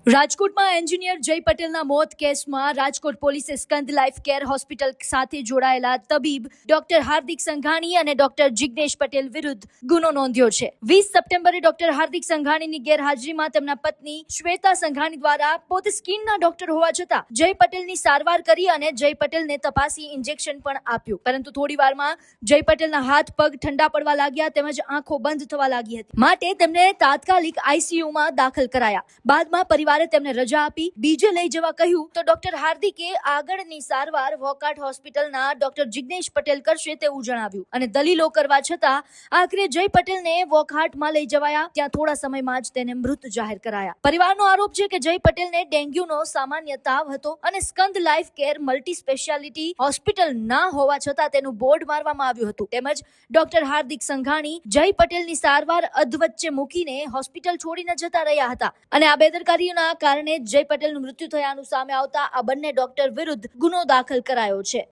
રાજકોટમાં એન્જિનિયર જય પટેલના મોત કેસમાં રાજકોટ પોલીસે સ્કંદ લાઈફ કેર હોસ્પિટલ સાથે જોડાયેલા તબીબ ડોક્ટર હાર્દિક સંઘાણી અને ડોક્ટર જિગ્નેશ પટેલ વિરુદ્ધ ગુનો નોંધ્યો છે। 20 સપ્ટેમ્બરે ડોક્ટર હાર્દિક સંઘાણીની ગેરહાજરીમાં તેમના પત્ની શ્વેતા સંઘાણી દ્વારા પોતે સ્કિનના ડોક્ટર હોવા છતાં જય પટેલની સારવાર કરી અને જય પટેલને તપાસી ઇન્જેક્શન પણ આપ્યું, પરંતુ થોડી વારમાં જય પટેલના હાથ પગ ઠંડા પડવા લાગ્યા તેમજ આંખો બંધ થવા લાગી હતી, માટે તેમને તાત્કાલિક આઈસીયુમાં દાખલ કરાયા। બાદમાં પરિવારે તેમને રજા આપી બીજે લઈ જવા કહ્યું તો ડોક્ટર હાર્દિકે આગળની સારવાર વોકાટ હોસ્પિટલના ડોક્ટર જિગ્નેશ પટેલ કરશે તેવું જણાવ્યું અને દલીલો કરવા છતાં આખરે જય પટેલને વોકાટમાં લઈ જવાયા, ત્યાં થોડા સમયમાં જ તેને મૃત જાહેર કરાયા। પરિવારનો આરોપ છે કે જય પટેલને ડેન્ગ્યુનો સામાન્ય તાવ હતો અને Skand life care multi speciality hospital ના હોવા છતાં તેનું બોર્ડ મારવામાં આવ્યું હતું, તેમજ ડોક્ટર હાર્દિક સંઘાણી જય પટેલની સારવાર અધવચ્ચે મૂકીને હોસ્પિટલ છોડીને જતા રહ્યા હતા અને આ બેદરકારીના કારણે જય પટેલનું મૃત્યુ થયાનું સામે આવતા આ બંને ડોક્ટર વિરુદ્ધ ગુનો દાખલ કરાયો છે।